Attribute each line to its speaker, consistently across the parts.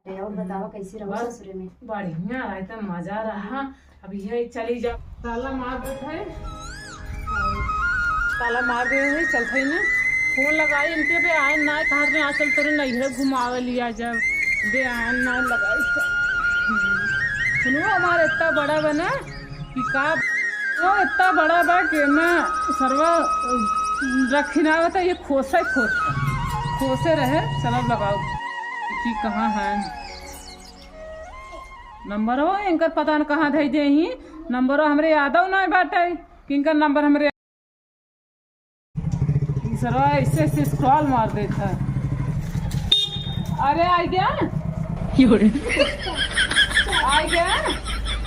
Speaker 1: और बताओ कैसे रहो ससुरे में?
Speaker 2: बढ़िया रहा तो मजा रहा। अब ये चली जा ताला मार देते है, ताला मार दे है चलते है ना। फोन लगाई इनके पे आए ना घर में आचल तेरे नहीं घुमावे लिया जब दे आए ना लगाई। सुनो हमारा इतना बड़ा बना कि का वो इतना बड़ा बा कि मैं सर्वा रखी ना होता ये खोसे रहे। चलो लगाओ कि कहाँ है नंबर हो इनका पता न कहाँ दे दे ही नंबर हमरे याद हो ना बाटे कि इनका नंबर हमरे सर्वा ऐसे स्क्रॉल मार देता। अरे आ गया आ गया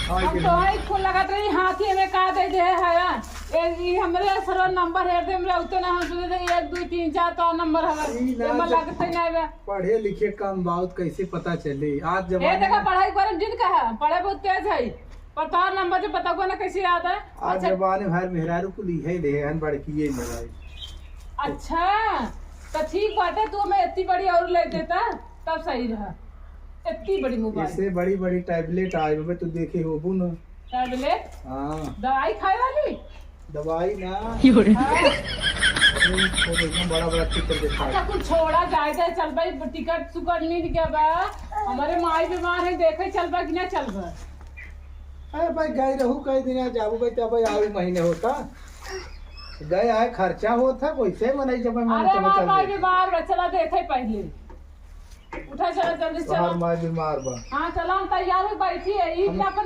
Speaker 2: हम तो आई फोन लगात रही हाथी में का दे है ये हमरे सर्वर नंबर है दे हमरे उतना हम सुने 1 2 3 4 तो नंबर हवे एमा लगते नहीं बे।
Speaker 3: पढ़े लिखे कम बहुत कैसे पता चले आज जमाने
Speaker 2: ए देखा पढ़ाई करे दिन का है पढ़े बहुत तेज है पर तो नंबर जो पता को ना कैसे याद है।
Speaker 3: आज जमाने भर मेहरारू को लिखे ले हन बड़की मोबाइल।
Speaker 2: अच्छा तो ठीक बाटे तू मैं इतनी बड़ी और ले देता तब सही रहा। इतनी बड़ी मोबाइल
Speaker 3: इससे बड़ी बड़ी टैबलेट आए बे तू देखे होबू ना
Speaker 2: टैबलेट।
Speaker 3: हां
Speaker 2: दवाई खाए वाली
Speaker 3: दवाई ना बड़ा बड़ा चित्र दिखा।
Speaker 2: अच्छा कुछ छोड़ा जाए जाए चल भाई टिकट सुकर नहीं क्या बा हमारे माई बीमार है देखे चल बा कि ना चल बा।
Speaker 3: अरे भाई गए रहू कई दिन जाबू भाई तब आवे महीने होता गए आए खर्चा होता वैसे मनाई जब मैं
Speaker 2: अरे माई बीमार बा चला देखे पहले उठा चला जल्दी चला।
Speaker 3: हमार माई बीमार बा।
Speaker 2: हां चला हम तैयार हो बैठी है ई क्या अपन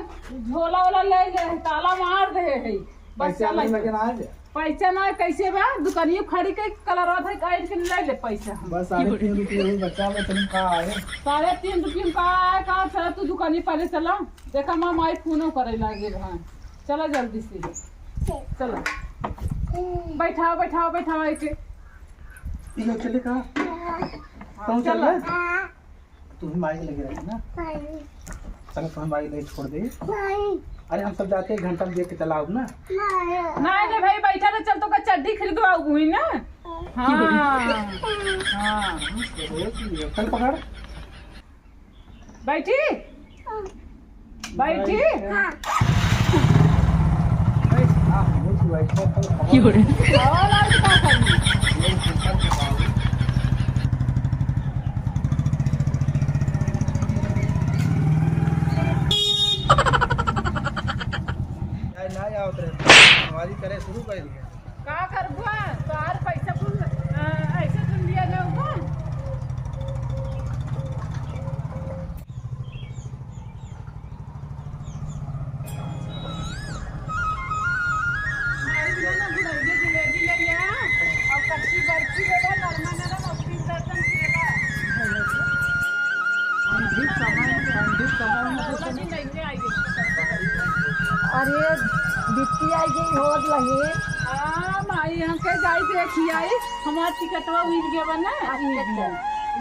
Speaker 2: झोला वाला ले ले ताला मार दे है
Speaker 3: पैसा लेके ना आए
Speaker 2: पैसा ना कैसे बा दुकानिया खड़ी के कलर है काट के ले ले पैसा
Speaker 3: बस 3.5 रुपये बच्चा में तुम का आए
Speaker 2: 3.5 रुपये का आए का चला तू दुकानी पहले चला देखा मां माई फोनो करे लागे हां चला जल्दी से चला बैठाओ ऐसे
Speaker 3: ये चले कहां कौन चल रहा तू ही माइक लगे रही ना चल तुम माइक ले छोड़ दे। अरे हम सब जाते 1 घंटा में देख के चलाओ ना।
Speaker 2: नहीं भाई बैठा ना चल तो का चड्डी खरीदवाऊ हुई ना। हां
Speaker 3: चल पकड़
Speaker 2: बैठी बैठी
Speaker 3: हमारी करे शुरू कर दिया
Speaker 2: का करबा तोहार पैसा कुल ऐसे तुम लिया ना हुआ
Speaker 1: अरे बिट्टी आई गई हो लगे
Speaker 2: माई हमके जाई देखी आई हमार टिकटवा मिल गया बना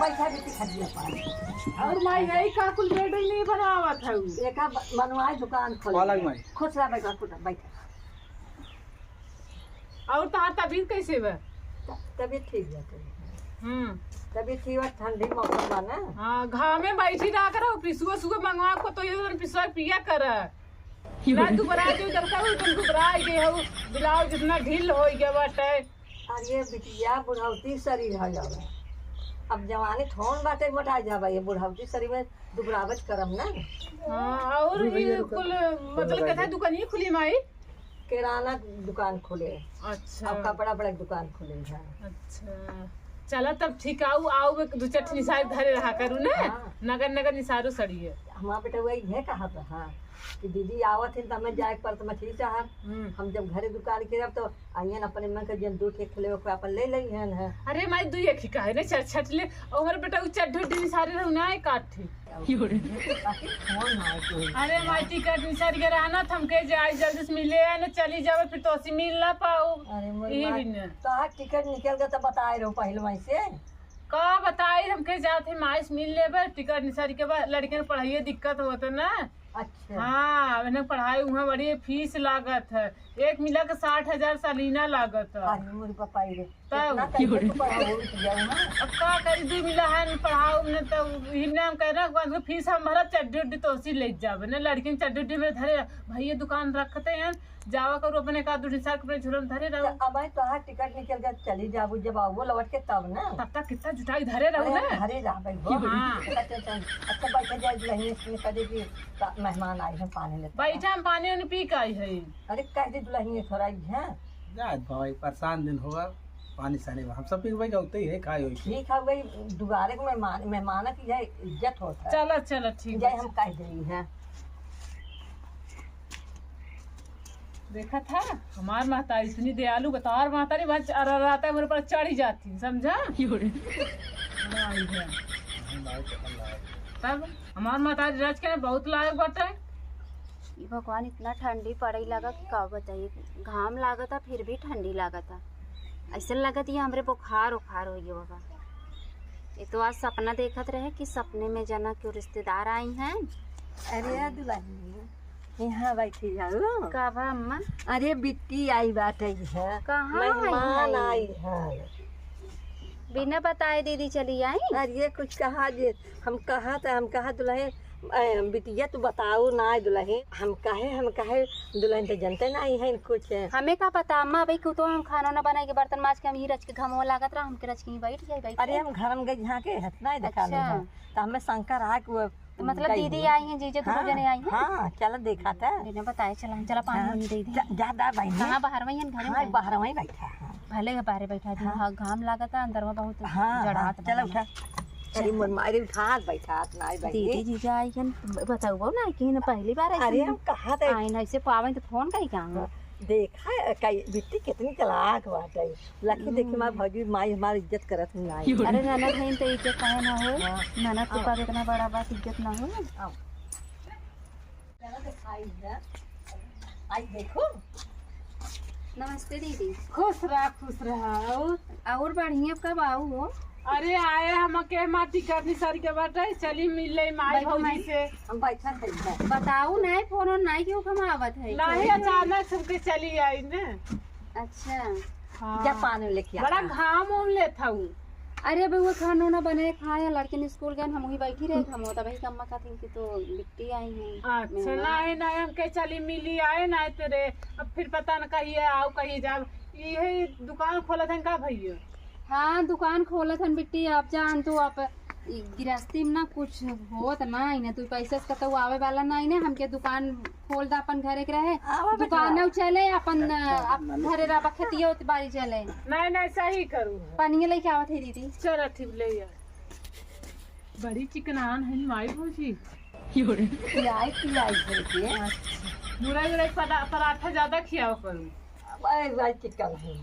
Speaker 1: बैठा बिट्टी खा दिया पानी
Speaker 2: और माई यही का कुल बेड नहीं बनावा था
Speaker 1: एका बनवाई दुकान खोल
Speaker 3: अलग माई
Speaker 1: खुश रह बैठा बैठा
Speaker 2: और तार तबीयत कैसे बा?
Speaker 1: तबीयत ठीक जाते तबीयत ठीक है ठंडी मौसम बा ना।
Speaker 2: हां घाम में बैठी रहा करो पिसुआ सुआ मंगवा को तो ये पिसुआ पिया कर ना तू बरा जो दरकार हो तुम घबरा गए हो बिलाव जितना ढील हो गया बाटे।
Speaker 1: अरे बिटिया बुढ़ौती शरीर है जावे अब जवानी थोन बाटे मोटा जावे ये बुढ़ौती शरीर में दुबरावत करम ना।
Speaker 2: हां और ये कुल मतलब कहता दुकान ही खुली माई
Speaker 1: किराना दुकान खोले।
Speaker 2: अच्छा
Speaker 1: अब कपड़ा बड़ा दुकान खोले है।
Speaker 2: अच्छा चला तब ठीक आओ 2-4 निसार धरे रहा करू ना। नगर निसारो सड़ी है
Speaker 1: हमारा बेटा वही है कहा था। हाँ कि दीदी आवत है तो मैं जाए पर तो मैं ठीक चाह हम जब घरे दुकान के तो आइए अपने मन के जन 2 ठे खिले अपन ले लई है।
Speaker 2: अरे माई 2 एक ही का है ना छट ले और हमारे बेटा उ चड्ढ निसारे रहू ना काट थी अरे माई टिकट निसार के रहना थमके जाए जल्दी से मिले ना चली जावे फिर तो ऐसे मिल ना पाओ।
Speaker 1: अरे तो टिकट निकल गया तो बताए रहो पहले वहीं से
Speaker 2: का बताई हमके जाते माइस मिल लेबे टिकट निसारी के बाद लड़के पढ़ाई दिक्कत होता ना।
Speaker 1: अच्छा
Speaker 2: हाँ मैंने पढ़ाई वहाँ बड़ी फीस लागत है एक मिला के 60,000 सालीना लागत है।
Speaker 1: अरे मोर पापा रे
Speaker 2: तब
Speaker 1: ना कहीं तो पढ़ाओ जाओ ना।
Speaker 2: अब का करी 2 मिला है पढ़ाओ ने तब हिन्ने हम कह रहे हैं फीस हम भरा चड्डी उड्डी तो उसी ले जावे ना लड़की चड्डी उड्डी में धरे भैया दुकान रखते हैं जावा करो अपने का 2 साल अपने झुरम धरे रहो।
Speaker 1: अब आई तो हाँ टिकट निकल कर चली जाबू जब आओ लौट के तब ना
Speaker 2: तब तक कितना जुटाई धरे रहो ना।
Speaker 1: घरे रह भाई वो
Speaker 2: हाँ।
Speaker 1: अच्छा बैठा जाए दुल्हन इसमें कहे कि मेहमान आए हैं पानी लेते
Speaker 2: बैठा हम पानी उन्हें पी के आई है।
Speaker 1: अरे कह दे दुल्हन थोड़ा है
Speaker 3: जा भाई परेशान दिन होगा पानी सानी हम सब भी भाई होते ही है खाए हुई
Speaker 1: ठीक है भाई दुबारे को मेहमान की जाए इज्जत होता है।
Speaker 2: चलो चलो ठीक
Speaker 1: जाए
Speaker 2: है।
Speaker 1: हम कह दे हैं
Speaker 2: देखा था हमार महतारी इतनी दयालु बताओ महतारी बस रहता है मेरे पर चढ़ ही जाती समझा। तब हमार महतारी रच के बहुत लायक बटे।
Speaker 4: भगवान इतना ठंडी पड़े लगा कि का बताइए घाम लागता फिर भी ठंडी लागता ऐसा लगत ये हमरे बुखार उखार हो गया बाबा। ये तो आज सपना देखत रहे कि सपने में जना क्यों रिश्तेदार आई हैं।
Speaker 1: अरे दुल्हन यहाँ बैठी जाओ
Speaker 4: का बा अम्मा
Speaker 1: अरे बिट्टी आई बाटे है
Speaker 4: कहाँ
Speaker 1: मेहमान
Speaker 4: आई
Speaker 1: आई है
Speaker 4: बिना बताए दीदी चली आई।
Speaker 1: अरे कुछ कहा जे हम कहा दुल्हन बिटिया तू बताओ ना दुल्हन हम कहे दुल्हन तो जनते ना आई है कुछ
Speaker 4: हमें का पता अम्मा भाई क्यों तो हम खाना ना बनाए के बर्तन माज के हम ही रच के घमवा लागत रहा हमके रच के ही बैठ जाए।
Speaker 1: अरे हम घर में गई यहाँ के हतना ही देखा
Speaker 4: अच्छा।
Speaker 1: तो हमें शंकर आ के
Speaker 4: तो मतलब दीदी आई हैं जीजे दोनों जने आई हैं।
Speaker 1: हाँ चलो देखा था
Speaker 4: बिना बताए चला पानी वानी दे दी
Speaker 1: ज्यादा भाई
Speaker 4: कहाँ बाहर वही घर
Speaker 1: हाँ
Speaker 4: में
Speaker 1: बाहर वहीं बैठा है
Speaker 4: भले बाहर बैठा थी हाँ घाम लागता अंदर में बहुत
Speaker 1: हाँ
Speaker 4: जड़ात
Speaker 1: चलो उठा अरे मन मारे उठा बैठा ना
Speaker 4: दीदी
Speaker 1: बैठी
Speaker 4: जीजा आई हन बताओ ना कि न पहली बार आई
Speaker 1: अरे हम कहा था
Speaker 4: आई ना ऐसे पावे तो फोन करी का
Speaker 1: देखा कई बिट्टी कितनी चलाक बात है लकी देखी माँ भौजी माई हमारी इज्जत करत नहीं आई
Speaker 4: अरे ननद है तो इज्जत काहे ना हो ननद के पास इतना बड़ा बात इज्जत ना हो।
Speaker 1: आओ चलो दिखाई है आई देखो
Speaker 4: नमस्ते दीदी
Speaker 2: खुश रहा
Speaker 4: और बढ़िया कब आऊ हो।
Speaker 2: अरे आए हम के माटी करनी सारी के बाटे चली मिले माई भौजी से
Speaker 1: हम बैठा थे
Speaker 4: बताऊ नहीं फोन और नहीं क्यों कमावत है
Speaker 2: नहीं अचानक सबके चली आई ने।
Speaker 4: अच्छा
Speaker 2: हाँ।
Speaker 1: क्या पानी लेके
Speaker 2: बड़ा घाम उम लेता हूँ।
Speaker 4: अरे भाई वो खाना ना बनाए खाए लड़के ने स्कूल गए हम वही बैठी रहे हम होता भाई कम्मा का थी कि तो बिट्टी आई है।
Speaker 2: अच्छा नहीं हम के चली मिली आए ना तेरे अब फिर पता न कहिए आओ कहीं जाओ ये दुकान खोला था का भैया।
Speaker 4: हाँ दुकान खोलत हन बिट्टी आप जान तो आप गृहस्थी में ना कुछ होत ना इने तू पैसे से कतौ आवे वाला ना इने हमके दुकान खोल दा अपन घरे के रहे दुकान न चले अपन घरे रा बखतियो बारी चले
Speaker 2: नहीं सही करूँ
Speaker 4: पानी लेके आवत है दीदी।
Speaker 2: चलो ठीक ले यार बड़ी चिकनान है माई भौजी
Speaker 1: पिलाई करके
Speaker 2: मुरई पराठा ज्यादा खियाओ करूँ
Speaker 1: भाई चिकन है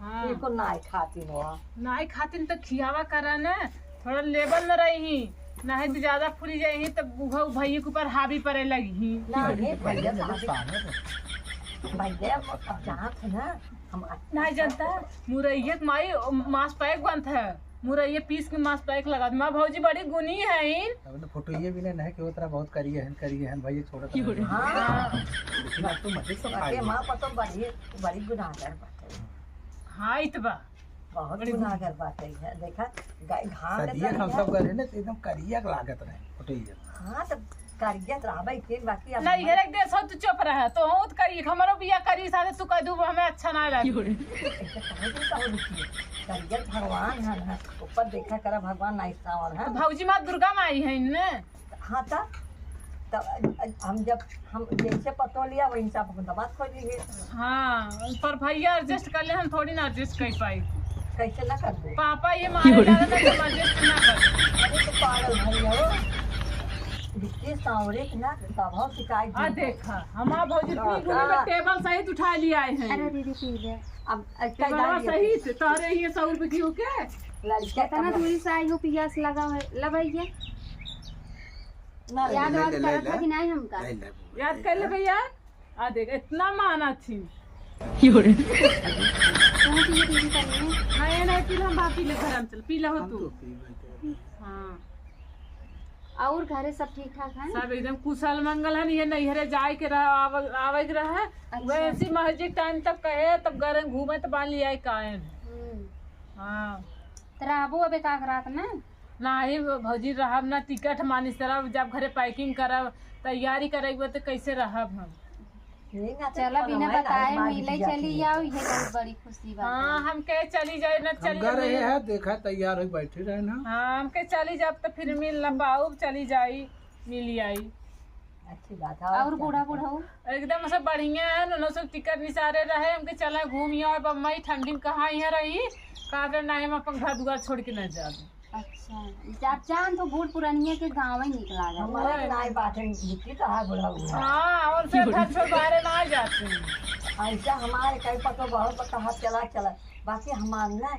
Speaker 2: हाँ।
Speaker 1: इनको नाई खाती हो
Speaker 2: नहीं खातिन तो खियावा करा न थोड़ा लेबल न रही नहीं तो ज्यादा फूली जाही तो भैया के ऊपर हावी पड़े लगी
Speaker 1: नहीं भैया भैया जहाँ थे ना हम
Speaker 2: नहीं जानता मुरैया माई मांस पैक बनता है मुरैया पीस के मांस पैक लगा माँ भौजी बड़ी गुनी है
Speaker 3: अब तो फोटो ये भी नहीं कि उतना बहुत करिए हैं भाई छोड़ा
Speaker 1: हाँ
Speaker 3: लेकिन अब तो मजे सब खाए
Speaker 1: माँ पतो बड़ी गुनाहगार बात है।
Speaker 2: हाँ इतबा
Speaker 1: बहुत गुनाहगार बात है देखा घाम
Speaker 3: सदिया हम सब गए ना तो एकदम करिया लागत रहे फोटो ये
Speaker 1: हाँ तो कारियत रहबै के बाकी अब
Speaker 2: नहीं हेरे दे सब तू चुप रहा तो हूं तो करी हमरो बिया करी साथे तू कह दू हमें अच्छा ना लगे
Speaker 1: कारियत भगवान है ना ऊपर देखा करा भगवान नहीं सावर है
Speaker 2: भौजी माँ दुर्गा माई है ने
Speaker 1: हाँ तब हम जब हम जैसे पतो लिया वही हिसाब अपन दबात खोज लिए
Speaker 2: हाँ पर भैया एडजस्ट कर ले हम थोड़ी ना एडजस्ट कर पाई
Speaker 1: कैसे ना कर दे
Speaker 2: पापा ये मारे डाला तो एडजस्ट ना कर
Speaker 1: अरे तो पागल भई हो दिखते सांवरे के ना स्वभाव शिकायत
Speaker 2: आ देखा हमारा भौजी इतनी गुनी में टेबल सहित उठा लिया है
Speaker 4: अरे दीदी पी ले
Speaker 1: अब
Speaker 2: टेबल सहित तोरे ये 100 रुपए की होके
Speaker 1: लड़का
Speaker 4: कितना दूरी से आई हो पियास लगा है लबैया याद वाद करत है कि नहीं हमका
Speaker 2: याद कर ले भैया आ देख इतना माना थी
Speaker 4: कौन सी ये दीदी करनी है।
Speaker 2: हाँ ये नहीं पी हम बाकी ले घर चल पी लो तू हाँ
Speaker 4: और घरे सब ठीक ठाक है।
Speaker 2: सब एकदम कुशल मंगल है ये नैहरे जाए के आवे के रहे वैसी मस्जिद टाइम तक कहे तब घर घूमे तो बाल लिया काहे हाँ
Speaker 4: तो रहबो अबे का रात ना
Speaker 2: नाही भौजी रहब ना, टिकट मानी तरफ जब घरे पैकिंग करब तैयारी करेब तो कैसे रहब हम।
Speaker 4: चला बिना बताए मिले चली जाओ, ये बहुत बड़ी खुशी बात
Speaker 2: हाँ
Speaker 4: है।
Speaker 2: हमके चली जाए ना, चली
Speaker 3: रहे हैं देखा तैयार हो बैठे रहे ना।
Speaker 2: हाँ हमके चली जाब तो फिर मिल ना पाऊ, चली जाई मिली आई।
Speaker 1: अच्छी बात है।
Speaker 4: और बूढ़ा बूढ़ा हो
Speaker 2: एकदम सब बढ़िया है ना, सब टिकट निसारे रहे हमके चला घूमियो बम्बई ठंडी में कहाँ यहाँ रही का नहीं, हम अपन घर दुआर छोड़ के न जाब।
Speaker 4: अच्छा आप जान तो बूढ़ पुरानिया के गाँव ही निकला
Speaker 1: हमारा नाई बात है लिखी कहा बुढ़ा हुआ
Speaker 2: हाँ और फिर घर छोड़ बाहर ना जाते हैं।
Speaker 1: ऐसा हमारे कई पतो बहुत कहा चला बाकी हमारे ना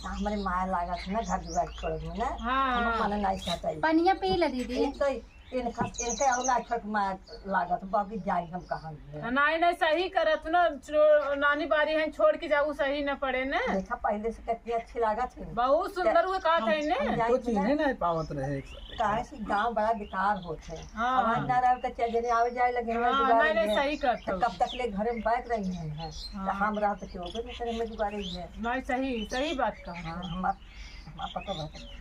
Speaker 1: हमारे माया लागत है ना घर दुआर छोड़ में ना।
Speaker 2: हाँ
Speaker 1: हमारा नहीं चाहता
Speaker 4: पनिया पी ल दीदी
Speaker 1: तो इनके और ना छोट माया लागत बाकी जाए हम कहाँ
Speaker 2: नहीं नहीं सही करत ना, नानी बारी है छोड़ के जाऊ सही न पड़े न।
Speaker 1: देखा पहले से कितनी अच्छी लागत है,
Speaker 2: बहुत सुंदर हुए का थे ने।
Speaker 3: तो चीजें नहीं पावत रहे
Speaker 1: काहे से गांव बड़ा बेकार होते हैं।
Speaker 2: हाँ।
Speaker 1: आवाज ना रहे तो चले आवे जाए लगे हमें
Speaker 2: हाँ
Speaker 1: जुगाड़
Speaker 2: नहीं नहीं
Speaker 1: है।
Speaker 2: सही करते
Speaker 1: तो कब तक ले घरे में बैठ रही हैं
Speaker 2: हाँ।
Speaker 1: तो हम रहा तो क्यों नहीं करे में जुगाड़ रही है।
Speaker 2: नहीं सही सही बात कहा।
Speaker 1: हाँ हमारा पता रहता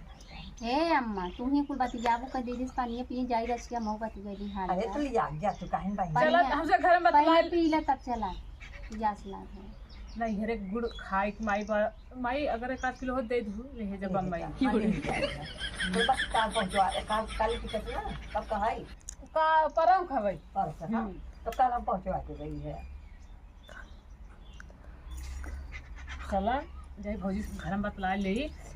Speaker 4: हे अम्मा तू ही कुल बाती जाबू कर दीदी पानी पी जाई रसिया मऊ बाती गई हाल
Speaker 1: अरे तो लिया गया तू काहे भाई
Speaker 2: चलो हमसे घर में
Speaker 4: पहले
Speaker 2: बतला
Speaker 4: पी ले तब चला जास ला है
Speaker 2: नहीं हरे गुड़ खाई के माई अगर 1 किलो हो दे दू रहे जब बम्बई
Speaker 1: तो बस कार पहुंचवा काल की कितना कब कहाई
Speaker 2: का परम खबै
Speaker 1: पर हाँ तो कल हम पहुंचवा के गई है।
Speaker 2: चला जाई भौजी घर में बतला ले,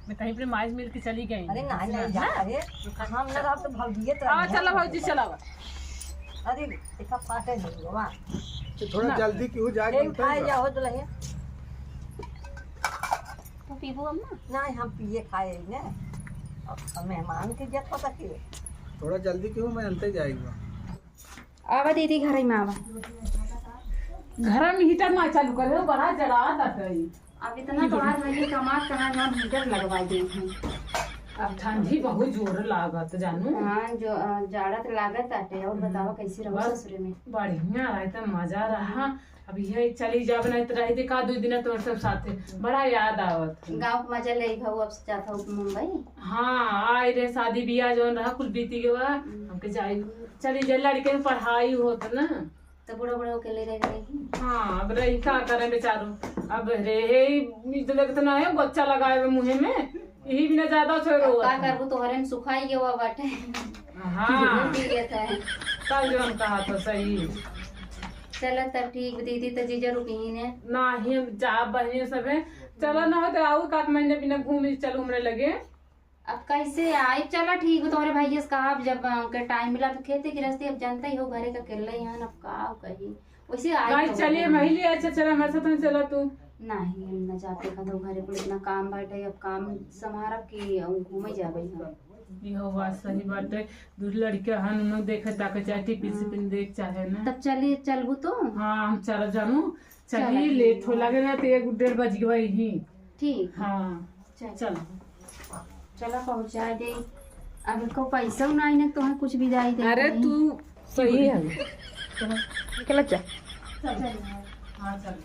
Speaker 2: मैं कहीं पर माइज मिल के चली गई।
Speaker 1: अरे नहीं जा अरे हम ना रहा तो भौजियत
Speaker 2: हाँ चला भौजी चला।
Speaker 1: अरे देखा फाटे नहीं हुआ
Speaker 3: थोड़ा जल्दी क्यों जाके
Speaker 1: एक खाए जाओ तो लहे
Speaker 4: तो पीबू अम्मा
Speaker 1: नहीं हम पिए खाए ने अब मेहमान के जत पता के
Speaker 3: थोड़ा जल्दी क्यों मैं अंते जाएगा।
Speaker 4: आवा दीदी घर में आवा
Speaker 2: घर में हीटर ना चालू करे बड़ा जड़ा तई।
Speaker 4: अब इतना बाहर रहिए कमात कहाँ ना हीटर लगवा दी हैं।
Speaker 2: अब ठंडी बहुत जोर लागत जानू।
Speaker 4: हाँ जो जाड़ा तो लागत आटे। और बताओ कैसे रहो ससुरे में?
Speaker 2: बढ़िया रहा था, मजा रहा। अब ये चली जाब नहीं तो रही का 2 दिन तो सब साथे बड़ा याद आवत।
Speaker 4: गाँव का मजा ले भाऊ अब जाता हूँ मुंबई।
Speaker 2: हाँ आए रे शादी बियाह जो रहा कुल बीती के बा हमके जाई चली जाए लड़के में पढ़ाई होत ना
Speaker 4: तो बड़ा बड़ा के ले रहेगी।
Speaker 2: हाँ अब रही का करे बेचारो अब रे तो देखते ना है बच्चा लगाए हुए मुँह में यही बिना ज्यादा छोड़ो
Speaker 4: का करबू तोहरे में सुखाई के हुआ बाटे।
Speaker 2: हाँ
Speaker 4: पी लेता है
Speaker 2: कल जो हम कहा तो सही।
Speaker 4: चलो तब ठीक दीदी तो जीजा रुकी ने
Speaker 2: ना ही जा बहने सब है चलो ना हो तो आओ 1 महीने बिना घूम चलो हमरे लगे।
Speaker 4: अब कैसे आई चला ठीक है तुम्हारे भैया से कहा जब के टाइम मिला तो खेती गृहस्थी अब जानता ही हो घरे का अकेला ही है अब का कही वैसे आई
Speaker 2: भाई चलिए महिली अच्छा चला हमारे साथ चला तू
Speaker 4: नहीं हम न जाते कदो घरे पर इतना काम बाटे अब काम समारब की घूमे जाबे हम।
Speaker 2: इहो बात सही बात है। दूर लड़के हन उन्होंने देखे ताके चाहे टीपी से देख चाहे ना
Speaker 4: तब चलिए चलबू तो
Speaker 2: हाँ हम चल जानू चलिए लेट हो लगे ना तो 1-1:30 बज गई ही।
Speaker 4: ठीक
Speaker 2: हाँ चल
Speaker 4: चला पहुँचा दे। अब को पैसा नहीं ना तुम्हें कुछ भी जाई दे।
Speaker 2: अरे तू सही है
Speaker 1: निकल जा
Speaker 2: हाँ चल